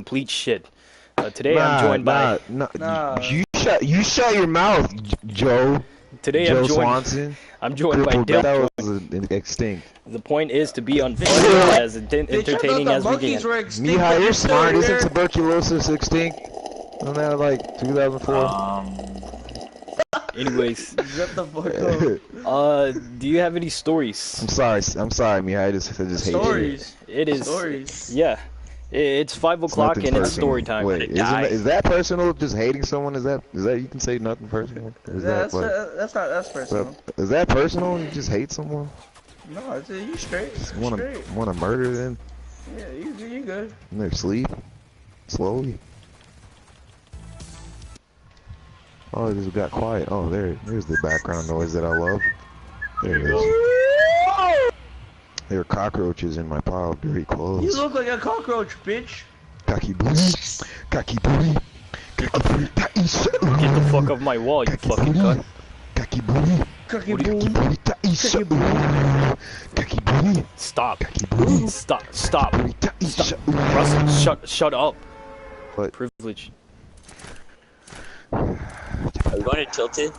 complete shit. Today I'm joined by... Nah. You shut your mouth, Joe. Today Joe Swanson. I'm joined by Dylan. That was extinct. The point is to be unfunny and as entertaining as we can. Mihai, you're smart. Isn't tuberculosis extinct? Wasn't that like 2004? Anyways. Shut the fuck up. Do you have any stories? I'm sorry, Mihai. I just hate stories. It is. Stories. Yeah. It's 5 o'clock and it's story time. Wait, is that personal? Just hating someone? Is that you can say nothing personal? That's personal. Is that personal? You just hate someone? No, you straight. Want to murder them? Yeah, you good. In their sleep, slowly. Oh, it just got quiet. Oh, there's the background noise that I love. There it is. There are cockroaches in my pile of dirty clothes. You look like a cockroach, bitch. Cocky booty. Cocky booty. Cocky booty. Get the fuck off my wall, you fucking cunt. Cocky booty. Cocky booty. Cocky booty. Stop. Cocky booty. Stop. Stop. Russell, shut up. What? Privilege. Are we going to Tilted?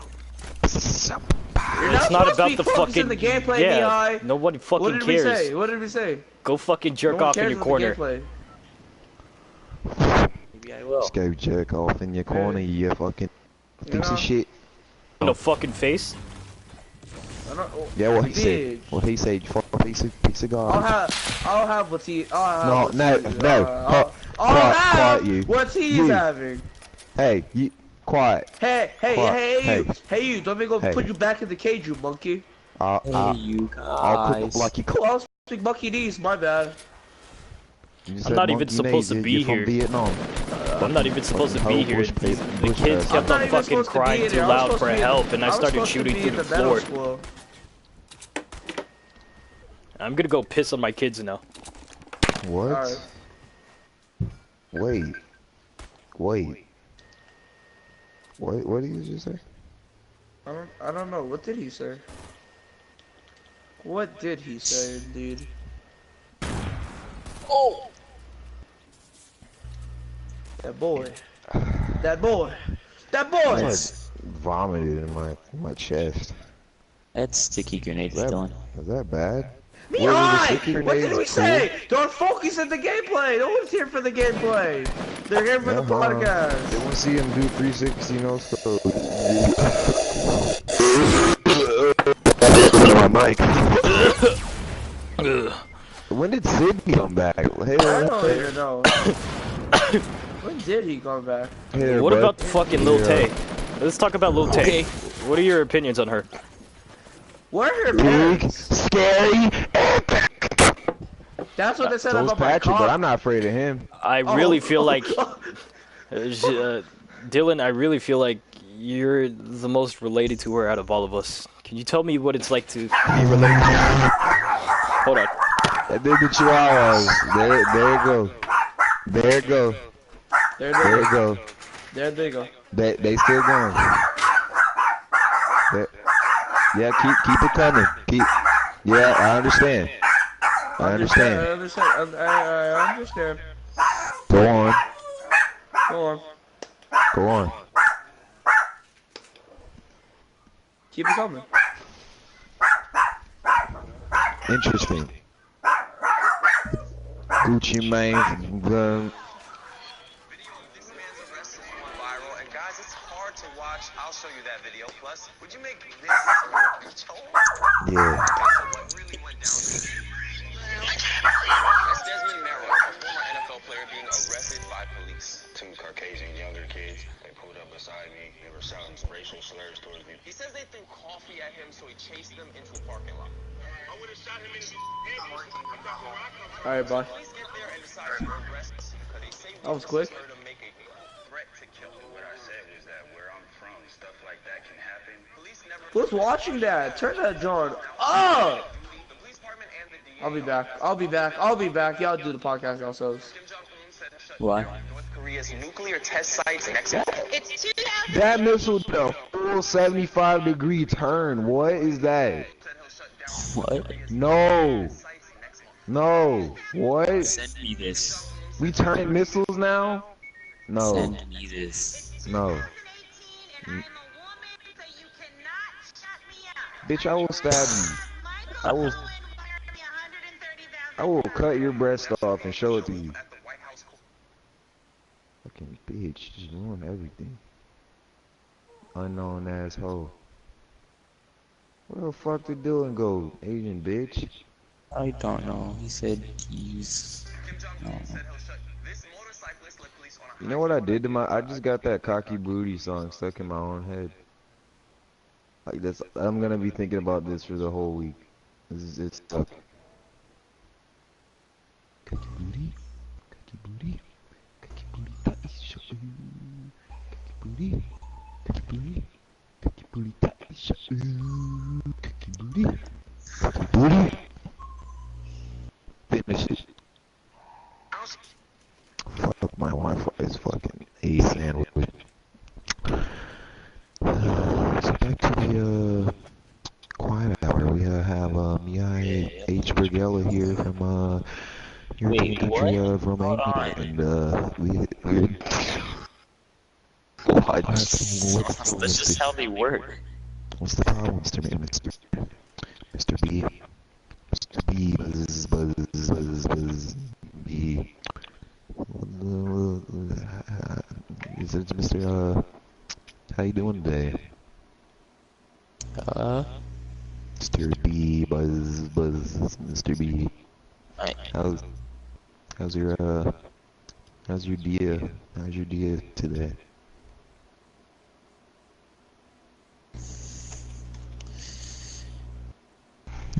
It's not about the fucking the gameplay. Yeah, nobody fucking cares. What did we say? Go fucking jerk off in your corner. Maybe I will. Just go jerk off in your corner, you fucking piece of shit. No fucking face. Yeah, what he said. What he said. You fucking piece of garbage. I'll have what he. No. I'll quiet you. What he's having. Hey, you. Quiet. Hey, you! Don't make me put you back in the cage, you monkey. Hey, you guys. I'll put like you. Oh, I'll speak monkey knees. My bad. I'm not even supposed to be here. I'm not even supposed to be here. The kids kept on fucking crying too loud for help, and I started shooting through the floor. I'm gonna go piss on my kids now. What? Wait. What did you just say? I don't know. What did he say? What did he say, indeed? Oh! That boy. I vomited in my chest. That's sticky grenades, Dylan. Is that bad? Mihai! What did we say? Don't focus on the gameplay! No one's here for the gameplay! They're here for the podcast! They want to see him do 360 no scope. My mic. When did Sydney come back? Hey, I don't even know. When did he come back? Hey, what about the fucking Lil Tay? Let's talk about Lil Tay. What are your opinions on her? Where are her parents? Scary, epic. That's what they said about Patrick, my but I'm not afraid of him. I really feel like Dylan, I really feel like you're the most related to her out of all of us. Can you tell me what it's like to be related to her? Hold on. That did the chihuahuas. There it go. There it go. There it go. There they go. They still going. Yeah, keep it coming. Yeah, I understand. I understand. I understand. Go on. Go on. Keep it coming. Interesting. Gucci Mane. I'll show you that video. Plus, would you make this your beach hole? Yeah. What really went down? That's Desmond Merrill, a former NFL player being arrested by police. Two Caucasian younger kids, they pulled up beside me. They were shouting racial slurs towards me. He says they threw coffee at him, so he chased them into a parking lot. I would have shot him in his head. Alright, bye. Police get there and decide to arrest us because they say that was quick. Who's watching that? Turn that John. Oh! I'll be back. Y'all do the podcast yourselves. Why? North Korea's nuclear test sites next month. It's 2000. That missile did a full 75-degree turn. What is that? What? No. What? Send me this. We turning missiles now? No. Send me this. No. Bitch, I will stab you. I will cut your breast off and show it to you. Fucking bitch, just ruin everything. Unknown asshole. Where the fuck did Dylan go, Asian bitch? I don't know. He said he's. No. You know what I did to my? I just got that cocky booty song stuck in my own head. Like that's. I'm gonna be thinking about this for the whole week. It's stuck. Cocky booty, cocky booty, cocky booty, cocky booty, cocky booty, cocky booty, cocky booty, cocky booty. Finish it. Fuck, my Wi-Fi is fucking a sandwich. So back to the quiet hour. We have Mihai H. Bergella here from European country of Romania, and That's just how they work. What's the problem, Mr. B? Mr. B, buzz, B. Is it Mr. How you doing today? Mr. B, buzz, Mr. B. How's your dia today?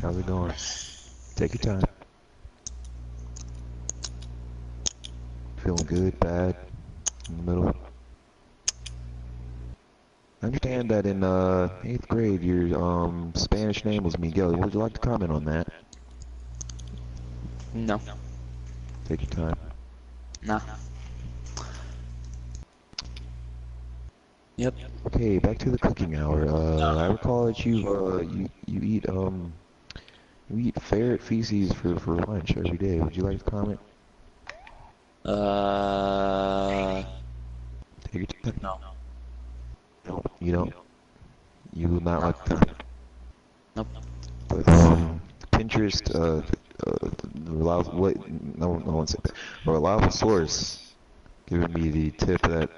How's it going? Take your time. Feeling good, bad, in the middle. I understand that in 8th grade your Spanish name was Miguel. Would you like to comment on that? No. Take your time. Nah. Yep. Okay, back to the cooking hour. I recall that you eat ferret feces for lunch every day. Would you like to comment? Take your time. No. No, you don't. You would not like that. Nope. But Pinterest reliable source giving me the tip that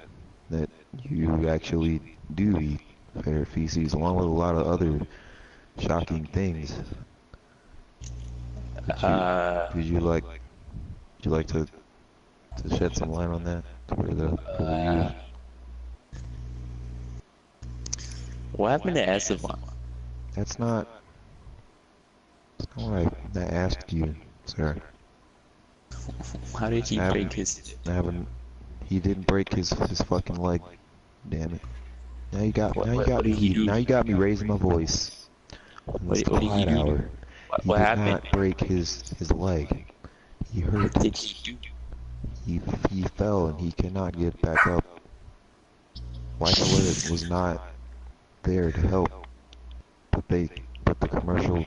you actually do eat ferret feces along with a lot of other shocking things. Would you like to shed some light on that for the views? What happened to Esteban? That's not what I asked you, sir. How did he break his? He didn't break his fucking leg. Damn it! Now you got me raising my voice. What did he do? What happened? He did not break his leg. He hurt. What did he do? He fell and he cannot get back up. Life Alert was not there to help, but the commercial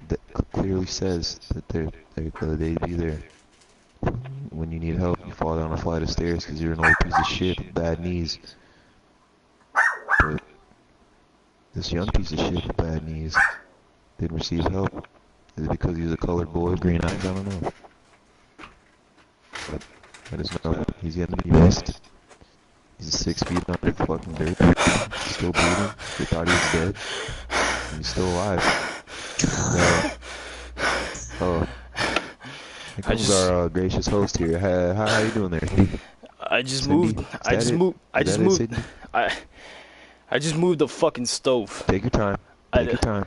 that clearly says that they'd be there when you need help. You fall down a flight of stairs because you're an old piece of shit with bad knees. But this young piece of shit with bad knees didn't receive help. Is it because he's a colored boy, green eyes? I don't know. But I just know he's getting to be missed. He's 6 feet under fucking dirt. He's still breathing. They thought he was dead. And he's still alive. And, here comes our gracious host here. How you doing there? I just moved the fucking stove. Take your time. Take your time.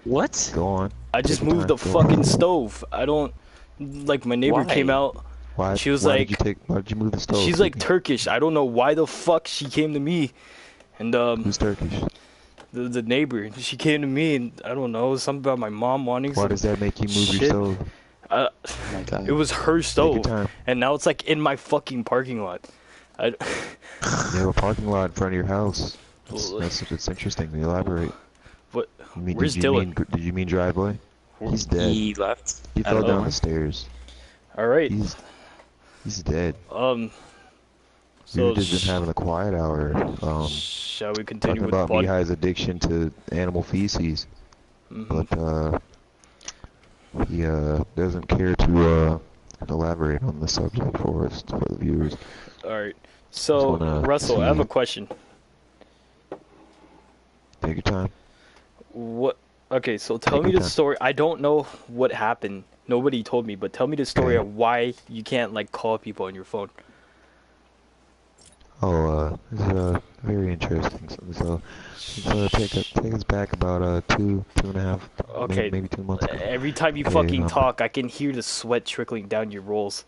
What? Go on. I just moved the fucking stove. I don't like my neighbor came out. Why? She was why like, did you move the stove? She's like Turkish. I don't know why the fuck she came to me. And who's Turkish? The neighbor. She came to me and I don't know, something about my mom wanting Why does that make you move your stove? Oh my God. It was her stove. And now it's like in my fucking parking lot. You have a parking lot in front of your house. That's interesting. Elaborate. What? Where's Dylan? Did you mean driveway? He's dead. He left. He fell down the stairs. All right. He's dead. So We've just been having a quiet hour. Shall we continue talking with about Mihai's addiction to animal feces, but he doesn't care to elaborate on the subject for us, for the viewers. All right. So Russell, I have a question. Take your time. What? Okay, so tell me the story. I don't know what happened. Nobody told me, but tell me the story of why you can't like call people on your phone. Oh, it's very interesting. So take us back about two and a half, maybe 2 months ago. Every time you fucking talk, I can hear the sweat trickling down your rolls.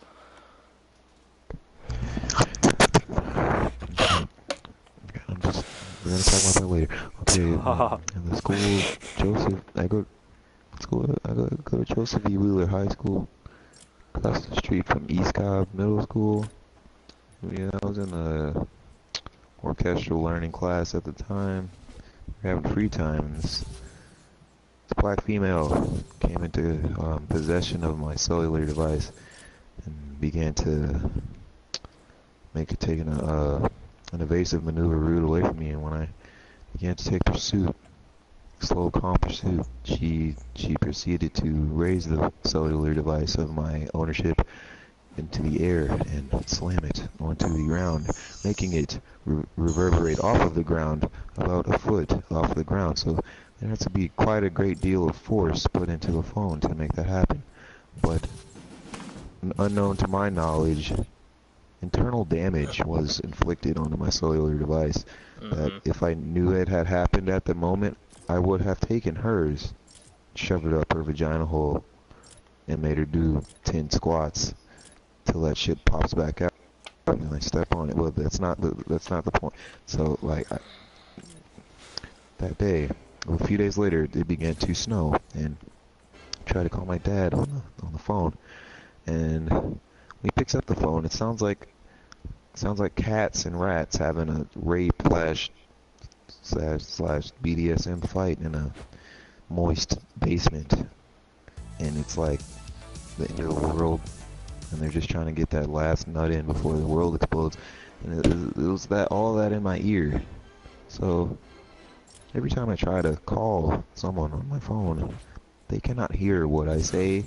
We're gonna talk about that later. Okay, in the school, I go to Joseph E. Wheeler High School, across the street from East Cobb Middle School. Yeah, I was in a orchestral learning class at the time. We were having free time. This black female came into possession of my cellular device and began to take an evasive maneuver route away from me. And when I began to take pursuit, slow, calm pursuit, she proceeded to raise the cellular device of my ownership into the air and slam it onto the ground, making it reverberate off of the ground about a foot off the ground. So there has to be quite a great deal of force put into the phone to make that happen. But unknown to my knowledge, internal damage was inflicted onto my cellular device. That if I knew it had happened at the moment, I would have taken hers, shoved it up her vagina hole, and made her do 10 squats till that shit pops back out and I step on it. Well, that's not the point. So like that day, a few days later, it began to snow, and I tried to call my dad on the phone, and when he picks up the phone, it sounds like cats and rats having a rape slash BDSM fight in a moist basement, and it's like the end of the world, and they're just trying to get that last nut in before the world explodes. And it was all that in my ear. So every time I try to call someone on my phone, they cannot hear what I say,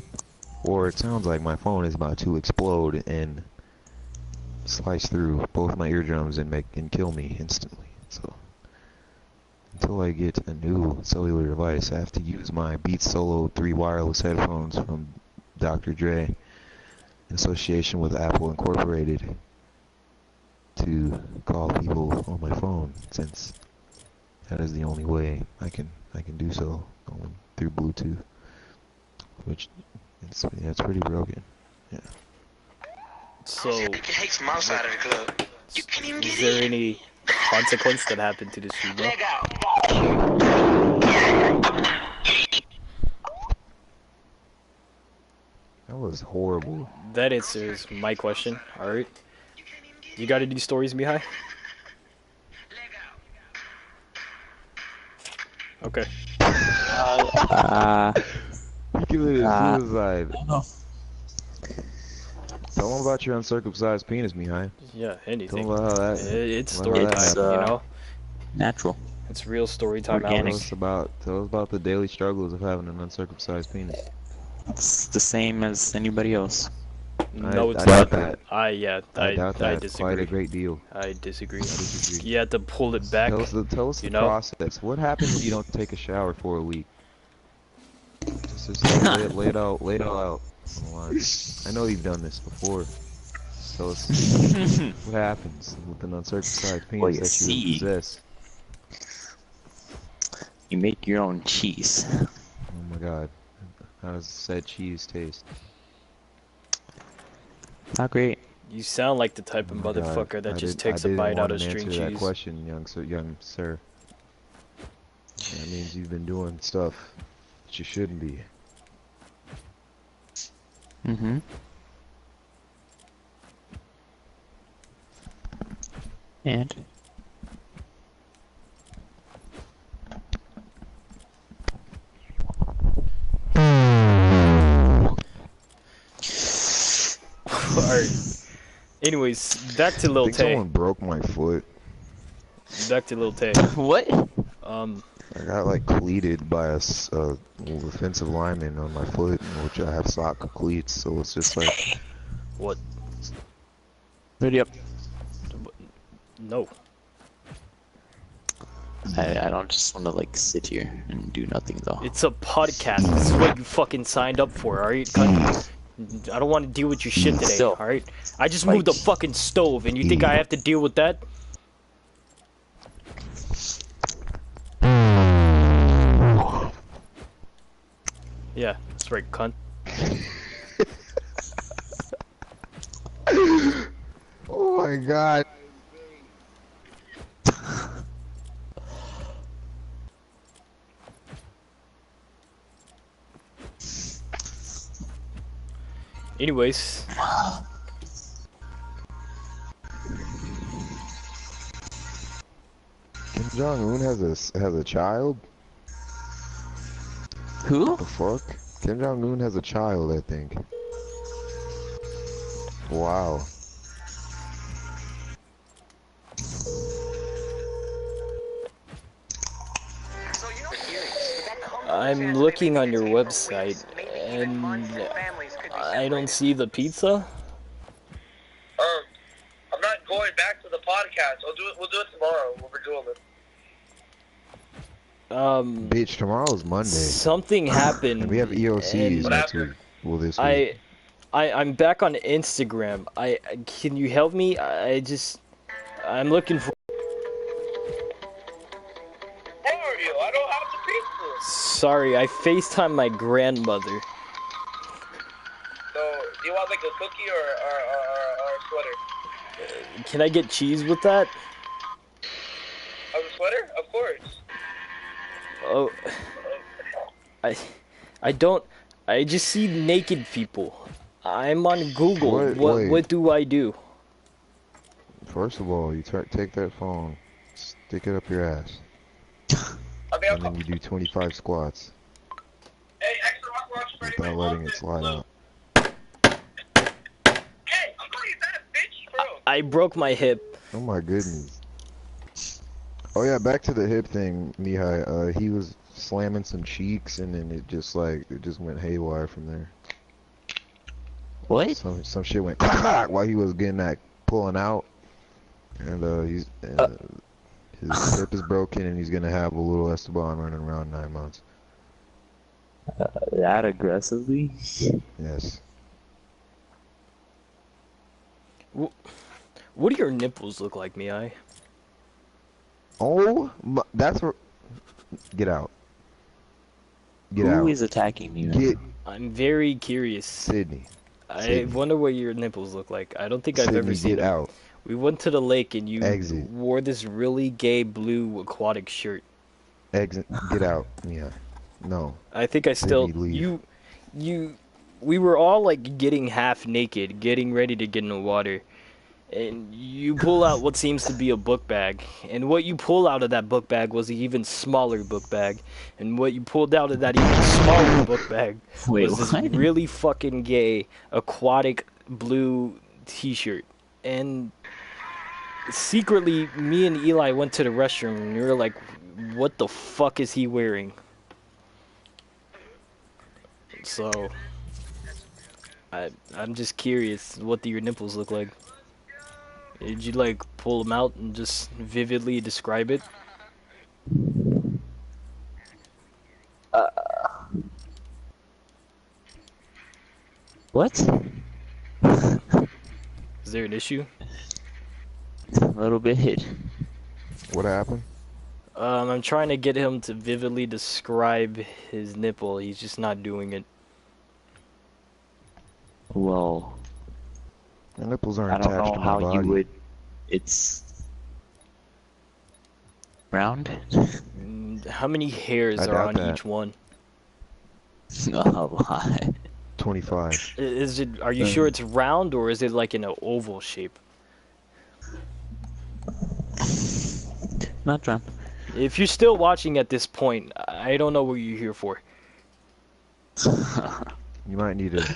or it sounds like my phone is about to explode and slice through both my eardrums and kill me instantly. So until I get a new cellular device, I have to use my Beats Solo 3 wireless headphones from Dr. Dre in association with Apple Incorporated to call people on my phone, since that is the only way I can do so, going through Bluetooth, which it's pretty broken. Yeah. So, is there any consequence that happened to this female? That was horrible. That answers my question. Alright. You got any stories, Mihai? Okay. You committed suicide. No. Tell them about your uncircumcised penis, Mihai. Yeah, anything. Tell them about how that. It's story time, you know? Natural. It's real story time. Organic. Tell us about the daily struggles of having an uncircumcised penis. It's the same as anybody else. No, it's I not. doubt that. I doubt that. I It's disagree. quite a great deal. I disagree. You have to pull it back. Tell us the process. What happens when you don't take a shower for a week? Just lay it all out. I know you've done this before. So what happens with an uncircumcised penis that you possess? You make your own cheese. Oh my god. How does said cheese taste? Not great. You sound like the type of motherfucker that just takes a bite out of string cheese. That question, young sir. That means you've been doing stuff that you shouldn't be. Mm-hmm. And? Alright. Anyways, back to Lil I think Tay. someone broke my foot. Back to Lil Tay. What? I got like cleated by a defensive lineman on my foot, which I have soccer cleats, so it's just like... What? Ready up. No. I don't just want to like sit here and do nothing though. It's a podcast. This is what you fucking signed up for, alright? I don't want to deal with your shit today, Still, alright? I just moved the fucking stove, and you think I have to deal with that? Yeah, that's right, cunt. Oh my god. Anyways. Kim Jong-un has a child? Who? What the fuck? Kim Jong-un has a child, I think. Wow. I'm looking on your website, and I don't see the pizza. I'm not going back to the podcast. We'll do it tomorrow when we're doing it. Bitch, tomorrow's Monday. Something happened. And we have EOCs next week. Well, this week. I'm back on Instagram. Can you help me? I'm looking for. How are you? I don't have the pizza. Sorry, I FaceTime my grandmother. So, do you want like a cookie or a sweater? Can I get cheese with that? A sweater? Of course. Oh, I don't. I just see naked people. I'm on Google. What do I do? First of all, you take that phone, stick it up your ass, and then you do 25 squats. Hey, extra watch without letting it slide out. Hey, I'm calling you that bitch, bro. I broke my hip. Oh my goodness. Oh yeah, back to the hip thing, Mihai. He was slamming some cheeks, and then it just went haywire from there. What? Some shit went while he was getting that pulling out, and his hip is broken, and he's gonna have a little Esteban running around 9 months. That aggressively? Yes. What do your nipples look like, Mihai? Oh, that's where. Get out. Get out. Who is attacking me? I'm very curious. Sydney. I wonder what your nipples look like. I don't think I've ever seen Get out. We went to the lake and you Exit. wore this really gay blue aquatic shirt. Exit. Get out. Yeah. No. I think I still we were all like getting half naked, getting ready to get in the water. And you pull out what seems to be a book bag. And what you pull out of that book bag was an even smaller book bag. And what you pulled out of that even smaller book bag was this really fucking gay aquatic blue t-shirt. And secretly, me and Eli went to the restroom and we were like, what the fuck is he wearing? So, I'm just curious, what do your nipples look like? Did you like pull them out and just vividly describe it? What? Is there an issue? A little bit. What happened? I'm trying to get him to vividly describe his nipple. He's just not doing it. Well, My nipples aren't I don't attached know to my how body. you would. It's round. How many hairs I are doubt on that. each one? A lot. 25. Is it? Are you sure it's round or is it like in an oval shape? Not round. If you're still watching at this point, I don't know what you're here for. You might need to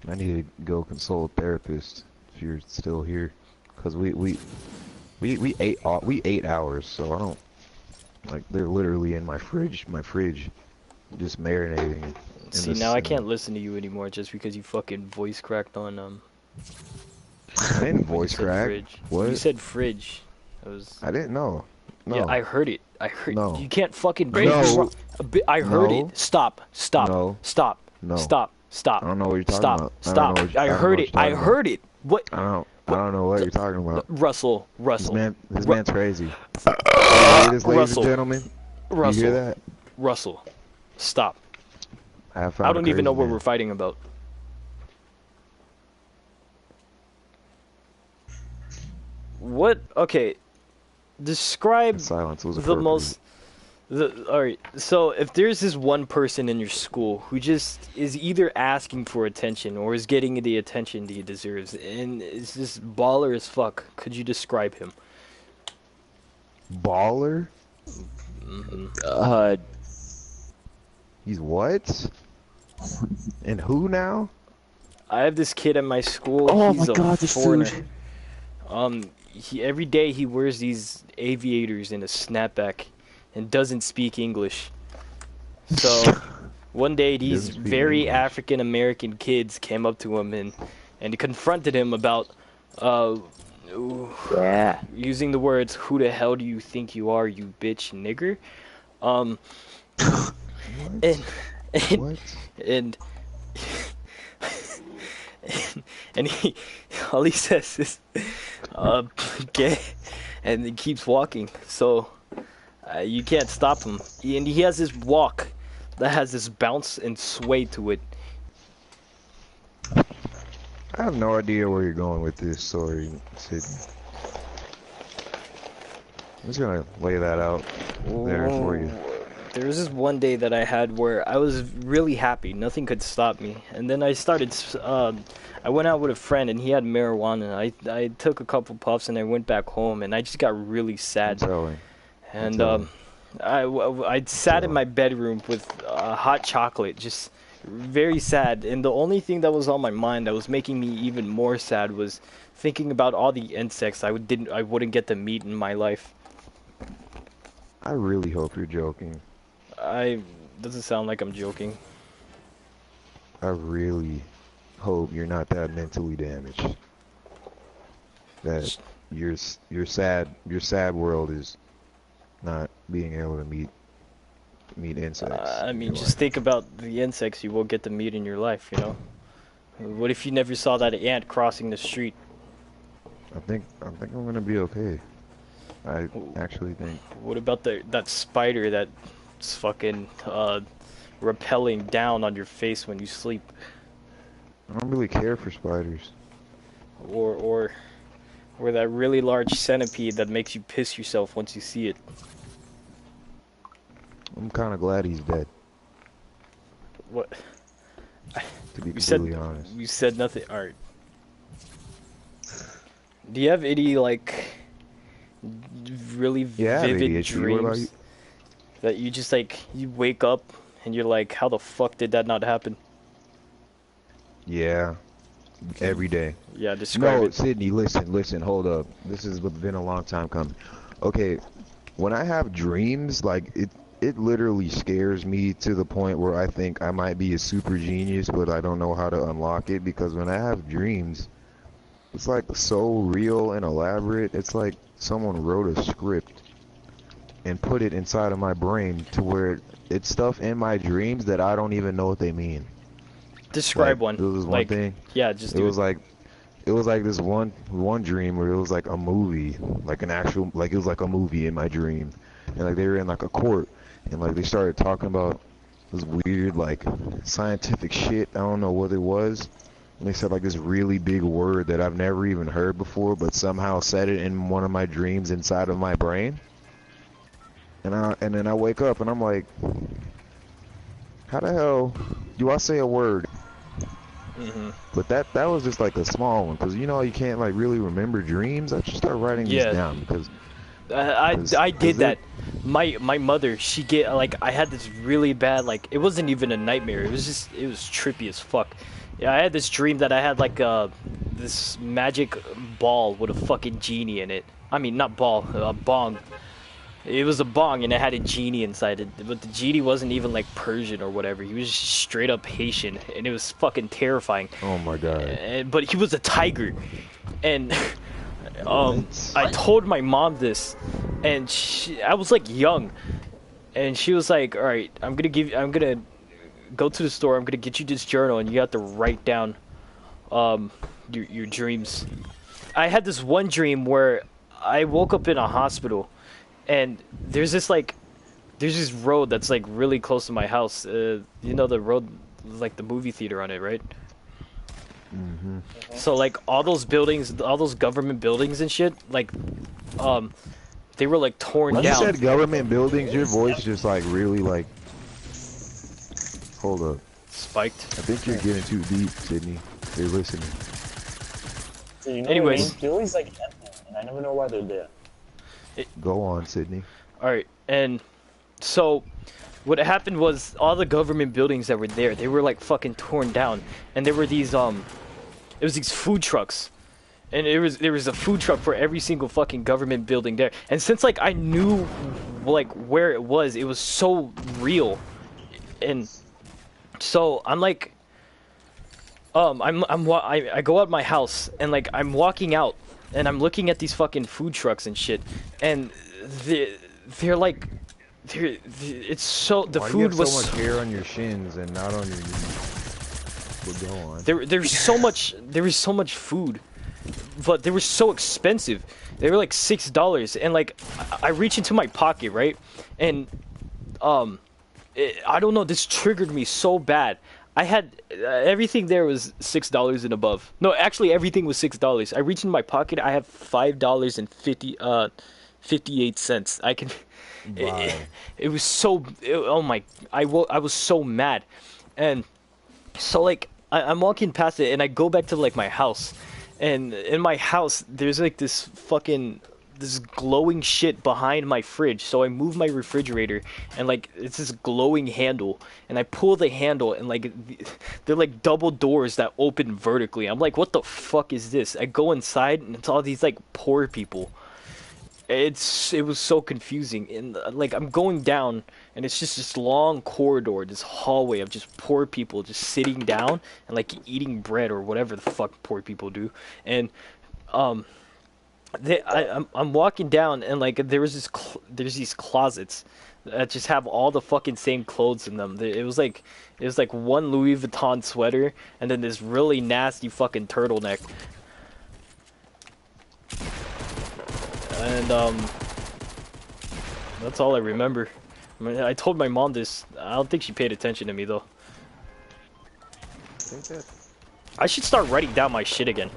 I need to go consult a therapist if you're still here, cause we ate 8 hours, so I don't like they're literally in my fridge, just marinating in See, now this. I can't listen to you anymore just because you fucking voice cracked on I didn't when you voice said crack. fridge. You What? said fridge. That was I didn't know. yeah, No. I heard it. I heard No. you can't fucking break No. a bit. I heard No. it. Stop. Stop. No. Stop. No. Stop. Stop. I don't know what you're talking Stop. about. Stop. I I don't know heard what it. you're I talking about. heard it. What? I don't know what you're talking about. Russell. This Russell. man's crazy. You hear this, ladies and Russell. gentlemen? You hear Russell. that? Russell. Stop. I have found I a don't even crazy know what man. we're fighting about. What? Okay. Describe The silence was the appropriate. most. Alright, so if there's this one person in your school who just is either asking for attention or is getting the attention that he deserves, and is just baller as fuck, could you describe him? Baller? Uh, He's what? And who now? I have this kid at my school. oh He's my a god, this foreigner. dude. Every day he wears these aviators and a snapback, and doesn't speak English. So one day these Doesn't speak very English. African American kids came up to him and confronted him about Yeah. using the words "Who the hell do you think you are, you bitch nigger?" And and What? and and he all he says is gay, and he keeps walking. So you can't stop him. And he has this walk that has this bounce and sway to it. I have no idea where you're going with this story, Sydney. I'm just gonna lay that out there for you. There was this one day that I had where I was really happy. Nothing could stop me. And then I started, I went out with a friend and he had marijuana. I took a couple puffs and I went back home and I just got really I'm sad. telling. And telling. I sat in my bedroom with hot chocolate, just very sad. And the only thing that was on my mind that was making me even more sad was thinking about all the insects I wouldn't get to meet in my life. I really hope you're joking. Doesn't sound like I'm joking. I really hope you're not that mentally damaged. That your sad world is not being able to meet insects. I in mean, your just life. think about the insects you will get to meet in your life, you know? What if you never saw that ant crossing the street? I think I'm gonna be okay. I actually think. What about that spider that's fucking rappelling down on your face when you sleep? I don't really care for spiders. Or that really large centipede that makes you piss yourself once you see it. I'm kind of glad he's dead, What? to be You said completely honest. you said nothing. Alright. Do you have any like really Yeah, I have vivid ADHD. What about you? dreams that you just like you wake up and you're like, how the fuck did that not happen? Yeah, every day. Yeah, describe No, it. Sydney, listen, hold up. This has been a long time coming. Okay, when I have dreams, like it literally scares me to the point where I think I might be a super genius, but I don't know how to unlock it because when I have dreams, it's like so real and elaborate. It's like someone wrote a script and put it inside of my brain to where it's stuff in my dreams that I don't even know what they mean. Describe one. Like, there was one Like, thing. yeah, just It do was like this one dream where it was like a movie, like an actual, like it was like a movie in my dream, and like they were in like a court, and like they started talking about this weird like scientific shit. I don't know what it was. And they said like this really big word that I've never even heard before, but somehow said it in one of my dreams inside of my brain. And then I wake up and I'm like, how the hell do I say a word? But that was just like a small one, because you know you can't like really remember dreams. I just start writing Yeah. these down because I did 'cause that. My mother, she get like I had this really bad like it wasn't even a nightmare. It was trippy as fuck. Yeah, I had this dream that I had like this magic ball with a fucking genie in it. I mean, not ball, a bong. It was a bong and it had a genie inside it, but the genie wasn't even like Persian or whatever. He was just straight up Haitian, and it was fucking terrifying. Oh my god. But he was a tiger, and What? I told my mom this, and I was like young, and she was like, "All right, I'm gonna go to the store. I'm gonna get you this journal, and you have to write down your dreams." I had this one dream where I woke up in a hospital, and there's this road that's like really close to my house. You know the road, like the movie theater on it, right? Mm-hmm. So like all those buildings, all those government buildings and shit, like they were like torn When you down. said government buildings, your voice just like really like. Hold up. Spiked. I think you're getting too deep, Sydney. You're listening. So you know Anyways. what I mean? Buildings like empty, and I never know why they're there. Go on, Sydney. All right, and so what happened was all the government buildings that were there, they were like fucking torn down, and there were these it was these food trucks, and there was a food truck for every single fucking government building there. And since like I knew like where it was so real, and so I'm like, I go out my house and like I'm walking out and I'm looking at these fucking food trucks and shit, and they're like, it's so the Why do food you have was so much hair on your shins and not on your knees? But go on. there was so much food, but they were so expensive. They were like $6, and like I reach into my pocket, right, and I don't know, this triggered me so bad. I had everything there was $6 and above. No, actually everything was $6. I reached in my pocket. I have $5.58. I can. It was so. Oh my! I was so mad, and so like I'm walking past it, and I go back to like my house, and in my house there's like this glowing shit behind my fridge. So I move my refrigerator, and like it's this glowing handle, and I pull the handle, and like they're like double doors that open vertically. I'm like, what the fuck is this? I go inside, and it's all these like poor people. It was so confusing, and like I'm going down, and it's just this long corridor, this hallway of just poor people just sitting down and like eating bread or whatever the fuck poor people do. And I'm walking down, and like there's these closets that just have all the fucking same clothes in them. It was like one Louis Vuitton sweater, and then this really nasty fucking turtleneck. And that's all I remember. I mean, I told my mom this. I don't think she paid attention to me though. I should start writing down my shit again.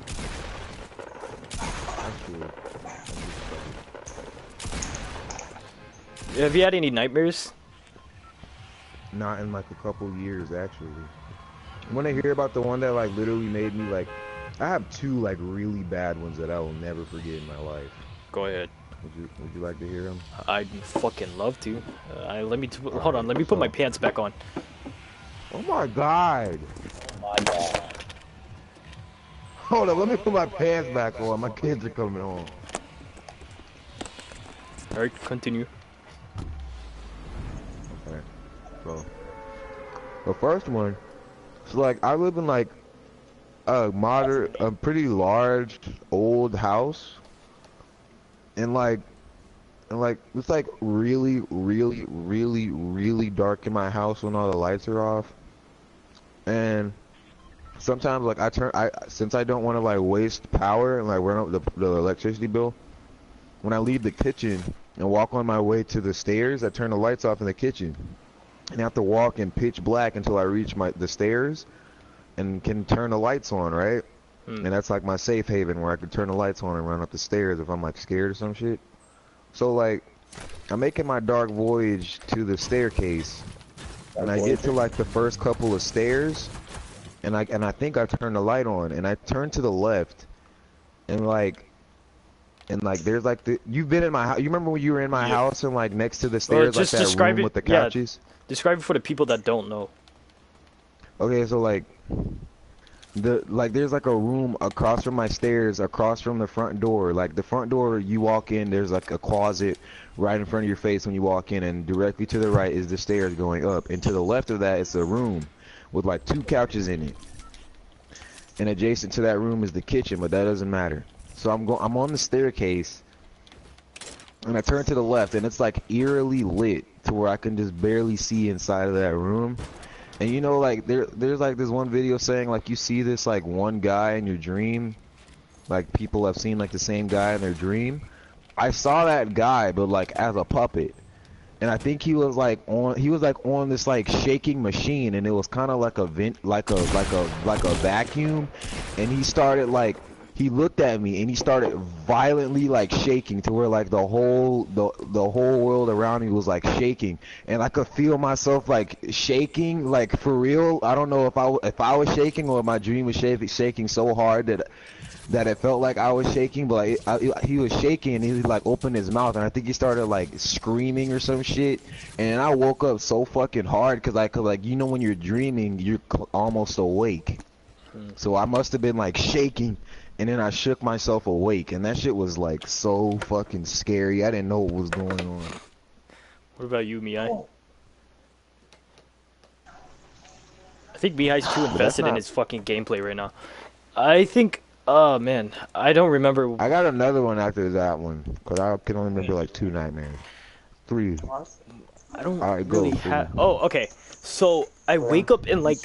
Have you had any nightmares? Not in like a couple years, actually. When I hear about the one that like literally made me like, I have two like really bad ones that I will never forget in my life. Go ahead. Would you like to hear them? I'd fucking love to. Hold on. Let me put my pants back on. Oh my god! Oh my god. Hold up, let me put my pants back on. My kids are coming home. All right, continue. Okay. So, the first one, so like I live in like a pretty large old house. And like it's like really dark in my house when all the lights are off. And sometimes like since I don't want to like waste power and like run up the electricity bill, when I leave the kitchen and walk on my way to the stairs, I turn the lights off in the kitchen. And I have to walk in pitch black until I reach the stairs and can turn the lights on, right? And that's like my safe haven where I can turn the lights on and run up the stairs if I'm like scared or some shit. So like, I'm making my dark voyage to the staircase, and I get to like the first couple of stairs, and I think I turned the light on, and I turn to the left, and like there's like you've been in my house. You remember when you were in my house and like next to the stairs, like that room with the couches? Describe it for the people that don't know. Okay, so like There's like a room across from my stairs, across from the front door. Like the front door, you walk in, there's like a closet right in front of your face when you walk in, and directly to the right is the stairs going up, and to the left of that is a room with like 2 couches in it. And adjacent to that room is the kitchen, but that doesn't matter. So I'm on the staircase, and I turn to the left, and it's like eerily lit to where I can just barely see inside of that room. And you know, like there's like this one video saying like you see this like one guy in your dream, like people have seen like the same guy in their dream. I saw that guy, but like as a puppet, and I think he was like on this like shaking machine, and it was kind of like a vent, like a vacuum, and he looked at me and he started violently like shaking to where like the whole world around me was like shaking, and I could feel myself like shaking, like for real. I don't know if I was shaking or if my dream was shaking so hard that it felt like I was shaking, but like, he was shaking, and he like opened his mouth, and I think he started like screaming or some shit, and I woke up so fucking hard because like you know when you're dreaming you're almost awake, so I must have been like shaking. And then I shook myself awake, and that shit was like so fucking scary. I didn't know what was going on. What about you, Mihai? I think Mihai's too invested in his fucking gameplay right now. I think, oh man, I don't remember. I got another one after that one, because I can only remember like 2 nightmares. 3. I don't Alright, really go. have. Oh, okay. So I wake up in like.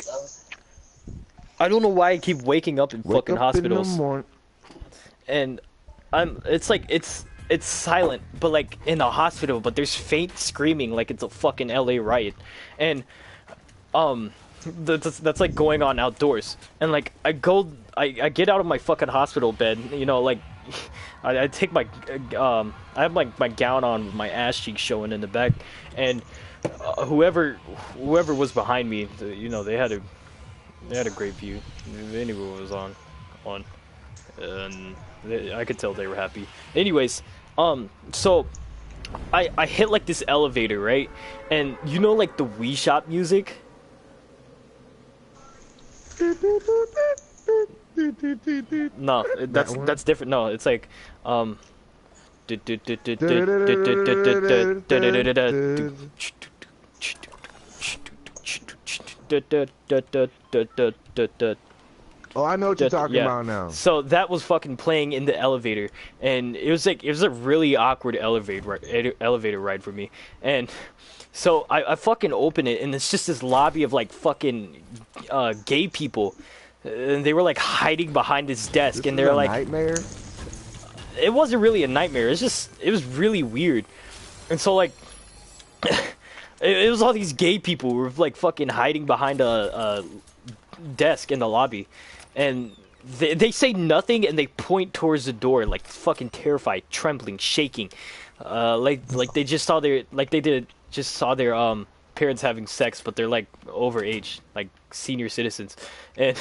I don't know why I keep waking up in fucking hospitals. And it's like it's silent, but like in the hospital, but there's faint screaming like it's a fucking LA riot. And that's like going on outdoors. And like I get out of my fucking hospital bed, you know, like I take my I have like my gown on with my ass cheeks showing in the back, and whoever was behind me, you know, they had a great view. They knew what was on, and I could tell they were happy. Anyways, so I hit like this elevator, right? And you know, like the Wii Shop music. No, that's different. No, it's like Oh, I know what you're talking about now. So that was fucking playing in the elevator, and it was a really awkward elevator ride for me. And so I fucking open it, and it's just this lobby of like fucking gay people, and they were like hiding behind this desk, and they're like, nightmare. It wasn't really a nightmare. It was really weird, and so like. It was all these gay people who were like fucking hiding behind a desk in the lobby, and they say nothing, and they point towards the door like fucking terrified, trembling, shaking, like they just saw their parents having sex, but they're like overage, like senior citizens, and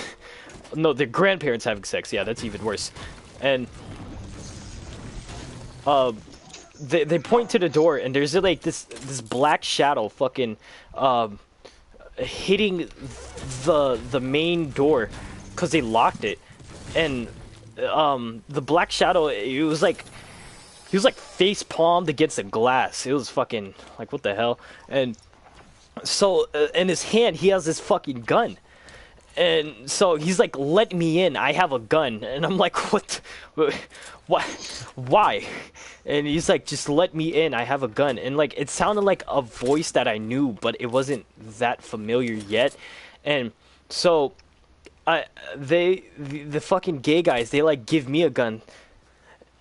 no, their grandparents having sex. Yeah, that's even worse, and They point to the door, and there's like this black shadow fucking hitting the main door because they locked it, and the black shadow, he was like face palmed against the glass. It was fucking like, what the hell? And so in his hand he has this fucking gun. And so he's like, let me in, I have a gun. And I'm like, what? Why? And he's like, just let me in, I have a gun. And like, it sounded like a voice that I knew, but it wasn't that familiar yet. And so the fucking gay guys, they like give me a gun.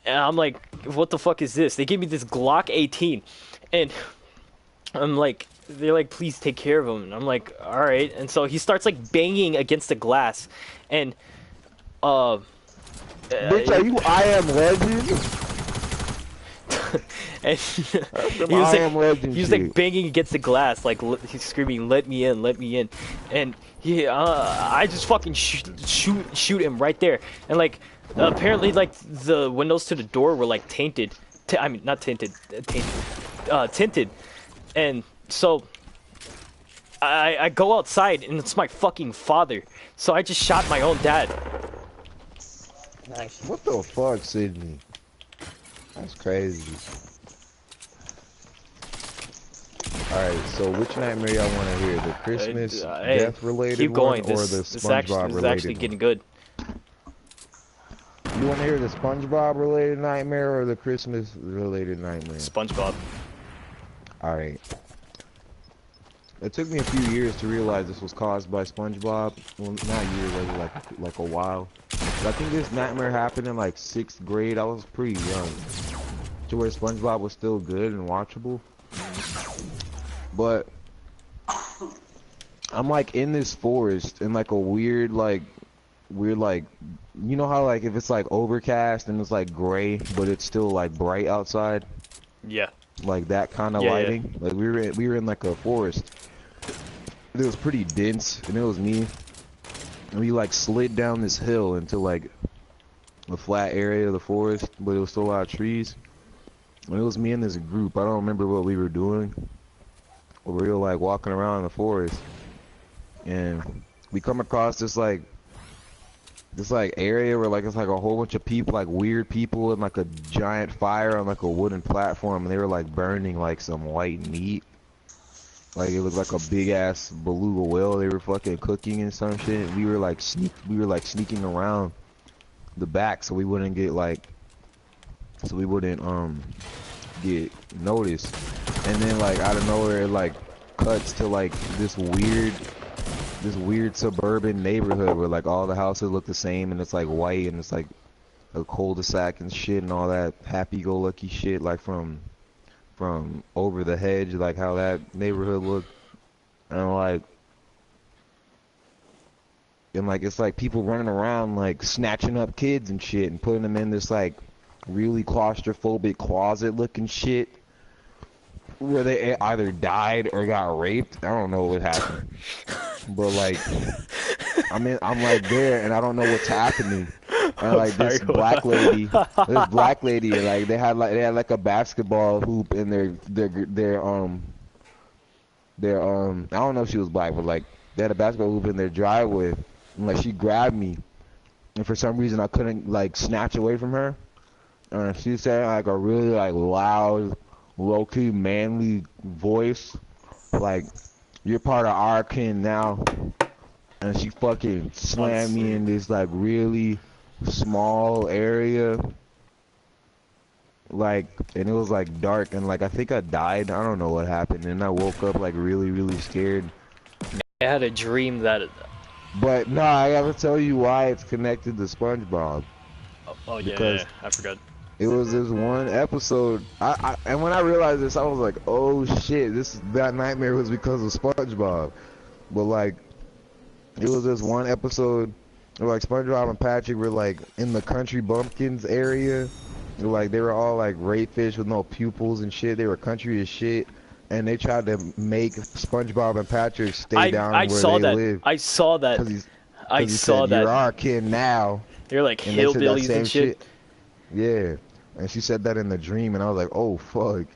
And I'm like, what the fuck is this? They give me this Glock 18. And I'm like, they're like, please take care of him. And I'm like, all right. And so he starts like banging against the glass, and bitch, are you I Am Legend? and he was like banging against the glass, like he's screaming, let me in, let me in. And I just fucking shoot him right there. And like apparently like the windows to the door were like tainted. I mean, not tinted, tinted. And so I go outside and it's my fucking father. So I just shot my own dad. Nice. What the fuck, Sydney? That's crazy. Alright, so which nightmare y'all want to hear? The Christmas Hey, death-related keep going. one or the This is actually SpongeBob-related getting one? good. You want to hear the SpongeBob-related nightmare or the Christmas-related nightmare? SpongeBob. Alright. It took me a few years to realize this was caused by SpongeBob. Well, not years, like a while. But I think this nightmare happened in like 6th grade. I was pretty young. To where SpongeBob was still good and watchable. But I'm like in this forest in like a weird like you know how like if it's like overcast and it's like gray but it's still like bright outside? Yeah. Like that kind of Yeah, lighting. Like we were in like a forest. It was pretty dense and it was me. And we like slid down this hill into like a flat area of the forest, but it was still a lot of trees. And it was me and this group. I don't remember what we were doing. We were like walking around in the forest, and we come across this area where like it's like a whole bunch of people, like weird people, and like a giant fire on like a wooden platform, and they were like burning like some white meat. Like it looked like a big ass beluga whale they were fucking cooking and some shit. We were like sneaking around the back so we wouldn't get get noticed. And then like out of nowhere it like cuts to like this weird suburban neighborhood where like all the houses look the same and it's like white and it's like a cul-de-sac and shit and all that happy-go-lucky shit like from over the hedge, like how that neighborhood looked. And it's like people running around like snatching up kids and shit and putting them in this like really claustrophobic closet looking shit where they either died or got raped. I don't know what happened. But like I'm like there and I don't know what's happening. And like this black lady and like they had like a basketball hoop in their I don't know if she was black, but like they had a basketball hoop in their driveway and like she grabbed me and for some reason I couldn't like snatch away from her. And she said like a really like loud, low-key manly voice, like you're part of our kin now. And she fucking slammed me in this like really small area, like, and it was like dark and like I think I died. I don't know what happened and I woke up like really scared. I had a dream that But no, I gotta tell you why it's connected to SpongeBob. oh Because yeah, I forgot. it was this one episode and when I realized this I was like, oh shit, that nightmare was because of SpongeBob. But like it was this one episode where like SpongeBob and Patrick were like in the country bumpkins area. Like they were all like ray fish with no pupils and shit. They were country as shit, and they tried to make SpongeBob and Patrick stay down where they live. I saw that. I saw that. You're our kid now. They're like And they said that hillbillies same and shit. Yeah, and she said that in the dream, and I was like, oh fuck.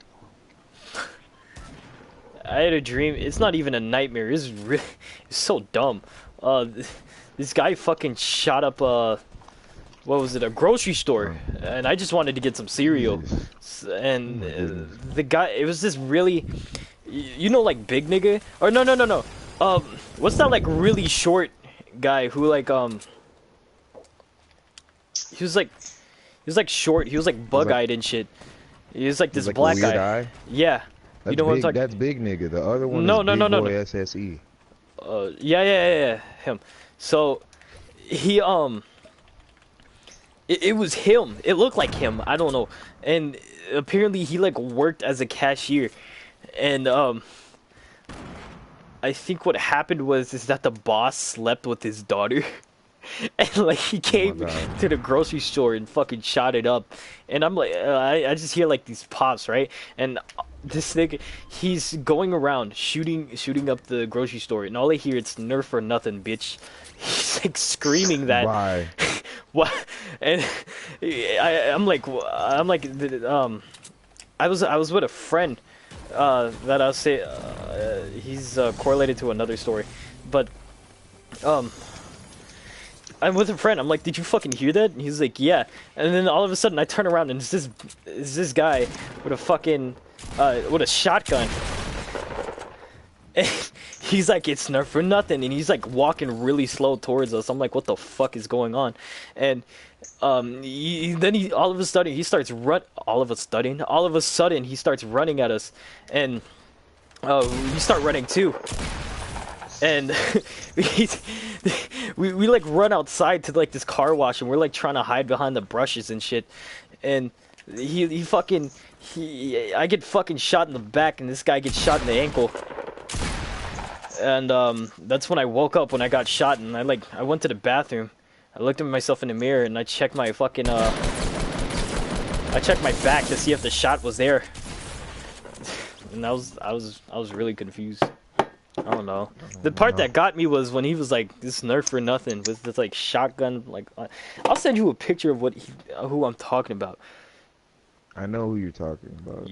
I had a dream. It's not even a nightmare. It's so dumb. This guy fucking shot up what was it? A grocery store, and I just wanted to get some cereal. And the guy, it was this really, you know, like big nigga, or no. What's that like really short guy who like he was like short. He was like bug-eyed and shit. He was like this like black weird guy. eye? Yeah. That's You know what I'm talking? That's big nigga. The other one No, is no, Big no, no, Boy no. SSE. Yeah, him. So, he, it was him. It looked like him. I don't know. And apparently he, like, worked as a cashier. And, I think what happened is that the boss slept with his daughter. And, like, he came to the grocery store and fucking shot it up. And I'm like, I just hear, like, these pops, right? And this nigga, he's going around shooting up the grocery store. And all I hear is Nerf or nothing, bitch. He's, like, screaming that. Why? What? And I was with a friend that I'll say, he's correlated to another story, but um, I'm with a friend. I'm like, did you fucking hear that? And he's like, yeah. And then all of a sudden, I turn around and it's this guy with a fucking with a shotgun. And he's like, it's not for nothing, and he's like walking really slow towards us. I'm like, what the fuck is going on? And then he all of a sudden he starts all of a sudden he starts running at us, and we start running too. And we, we like run outside to like this car wash, and we're like trying to hide behind the brushes and shit. And I get fucking shot in the back, and this guy gets shot in the ankle. And that's when I woke up when I got shot, and I went to the bathroom. I looked at myself in the mirror, and I checked my fucking I checked my back to see if the shot was there. And I was really confused. I don't know. The part that got me was when he was like, "This Nerf for nothing," with this like shotgun. Like, I'll send you a picture of who I'm talking about. I know who you're talking about.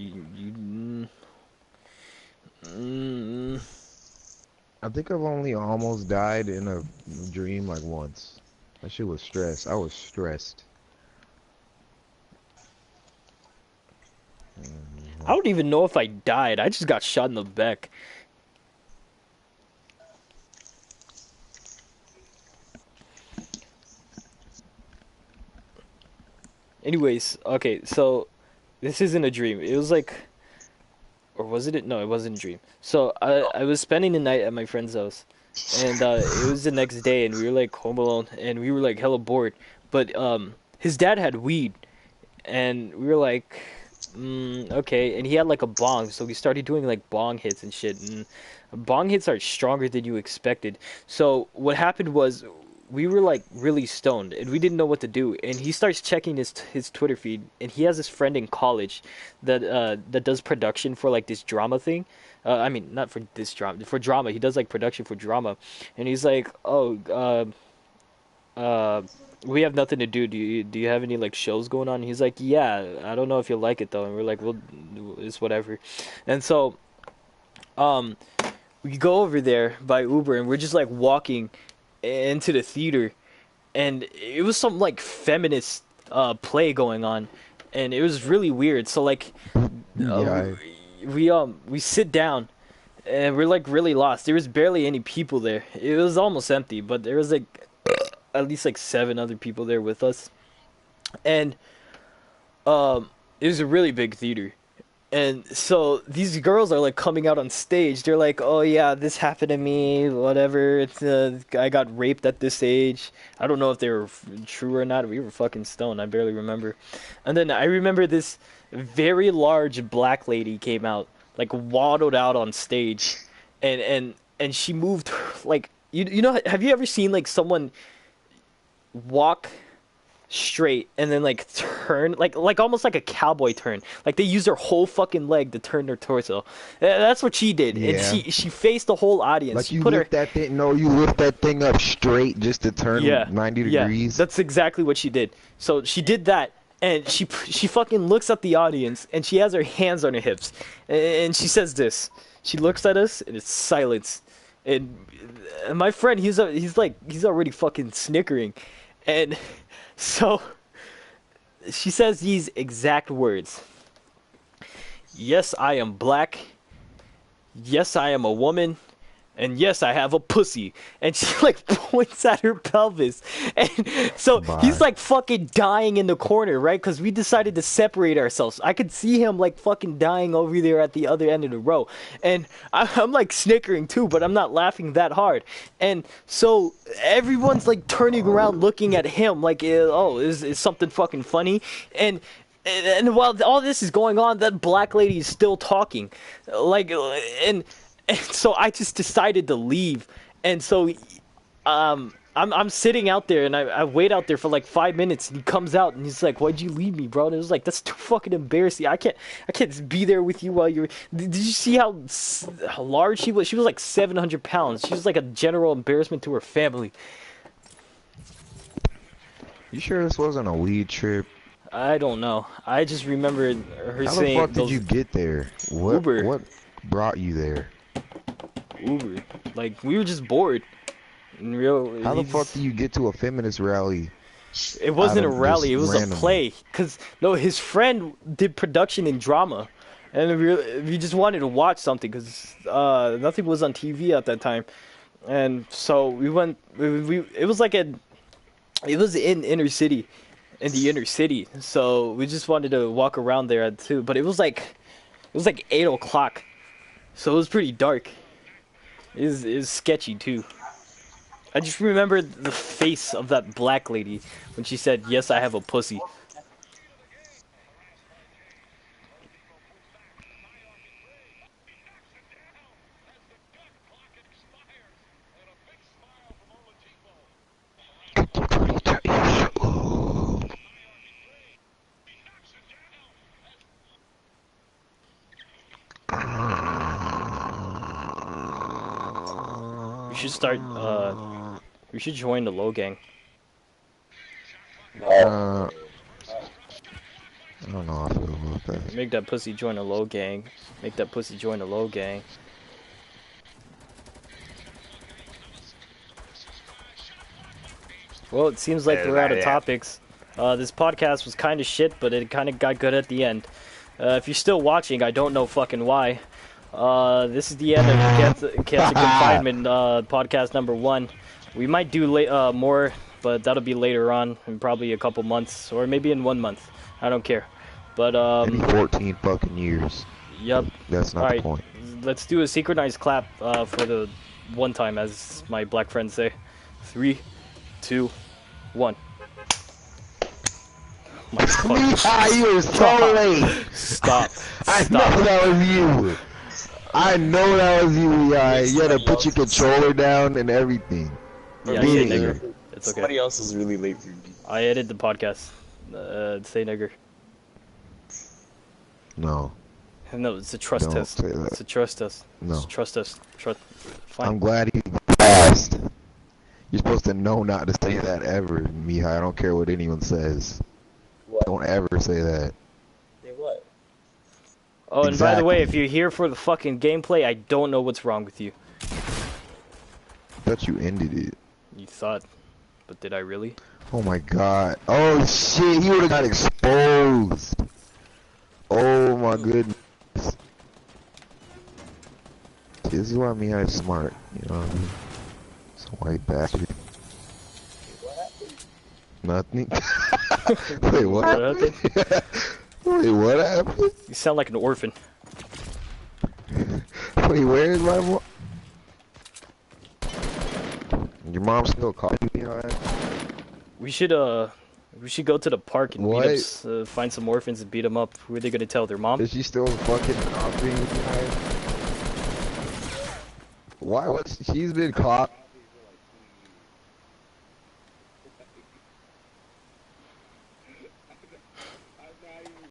I think I've only almost died in a dream like once. That shit was stress. I was stressed. I don't even know if I died. I just got shot in the back. Anyways, okay, so this isn't a dream. It was like, or was it? No, it wasn't a dream. So I was spending the night at my friend's house, and it was the next day, and we were like home alone, and we were like hella bored. But his dad had weed, and we were like, okay, and he had like a bong, so we started doing like bong hits and shit. And bong hits are stronger than you expected. So what happened was, we were like really stoned, and we didn't know what to do. And he starts checking his Twitter feed, and he has this friend in college that does production for like this drama thing. I mean, not for this drama, for drama. He does like production for drama, and he's like, oh, we have nothing to do. Do you have any like shows going on? And he's like, yeah, I don't know if you'll like it though. And we're like, well, it's whatever. And so, we go over there by Uber, and we're just like walking into the theater, and it was some like feminist play going on, and it was really weird. So like, we sit down, and we're like really lost. There was barely any people there. It was almost empty, but there was like at least like 7 other people there with us, and it was a really big theater. And so these girls are like coming out on stage. They're like, "Oh yeah, this happened to me. Whatever. It's I got raped at this age." I don't know if they were true or not. We were fucking stoned. I barely remember. And then I remember this very large black lady came out, like waddled out on stage, and she moved like you know. Have you ever seen like someone walk straight and then like turn like almost like a cowboy turn, like they use their whole fucking leg to turn their torso? That's what she did. Yeah. And she faced the whole audience. Like she you put lift that thing. No, you lift that thing up straight just to turn 90 degrees. That's exactly what she did. So she did that, and she fucking looks at the audience, and she has her hands on her hips, and she says this. She looks at us, and it's silence. And my friend, he's already fucking snickering, and so she says these exact words: "Yes, I am black. Yes, I am a woman. And yes, I have a pussy." And she like points at her pelvis. And so he's like fucking dying in the corner, right? Because we decided to separate ourselves. I could see him like fucking dying over there at the other end of the row. And I'm like snickering too, but I'm not laughing that hard. And so everyone's like turning around looking at him like, oh, is something fucking funny? And while all this is going on, that black lady is still talking. Like, and so I just decided to leave. And so I'm sitting out there, and I wait out there for like 5 minutes, and he comes out, and he's like, "Why'd you leave me, bro?" And it was like, that's too fucking embarrassing. I can't just be there with you while you're... Did you see how large she was? She was like 700 pounds. She was like a general embarrassment to her family. You sure this wasn't a weed trip? I don't know. I just remember her How the fuck saying did you those get there? Uber, What brought you there? Uber. Like we were just bored. In real, How the he fuck do just, you get to a feminist rally it out wasn't a of just rally. It was a randomly? play. Cause no, his friend did production in drama, and we just wanted to watch something. Cause nothing was on TV at that time, and so we went. It was like it was in in the inner city. So we just wanted to walk around there too. But it was like 8 o'clock, so it was pretty dark. It was sketchy too. I just remember the face of that black lady when she said, "Yes, I have a pussy." We should start. We should join the low gang. I don't know how I feel about that. Make that pussy join the low gang. Make that pussy join the low gang. Well, it seems like we're out of topics. This podcast was kind of shit, but it kind of got good at the end. If you're still watching, I don't know fucking why. This is the end of Cancer Confinement podcast number 1. We might do more, but that'll be later on, in probably a couple months, or maybe in 1 month. I don't care. But, Maybe 14 fucking years. Yep. That's not the point. Let's do a synchronized clap for the one time, as my black friends say. 3, 2, 1. My God. You were so late. Stop. I know that was you. I know that was you, Yai. You had to put your controller down and everything. Yeah, Me say neither. nigger. It's okay. Somebody else is really late for me. I edit the podcast. Say nigger. No. No, it's a trust Don't test. say that. It's a trust test. No. It's a trust test. Trust. Fine. I'm glad he passed. You're supposed to know not to say that ever, Mihai. I don't care what anyone says. What? Don't ever say that. Say what? Oh, and by the way, if Exactly. you're here for the fucking gameplay, I don't know what's wrong with you. I thought you ended it. You thought, but did I really? Oh my god. Oh shit, he would've got exposed. Oh my goodness. This is why Mihai's smart, you know what I mean? Some white bastard. Nothing. Wait, what What happened? happened? Wait, what happened? You sound like an orphan. Wait, where is my mom? Your mom still calling me behind? We should go to the park and What? beat up, find some orphans and beat them up. Who are they gonna tell? Their mom? Is she still fucking calling me behind? Why was she's been caught?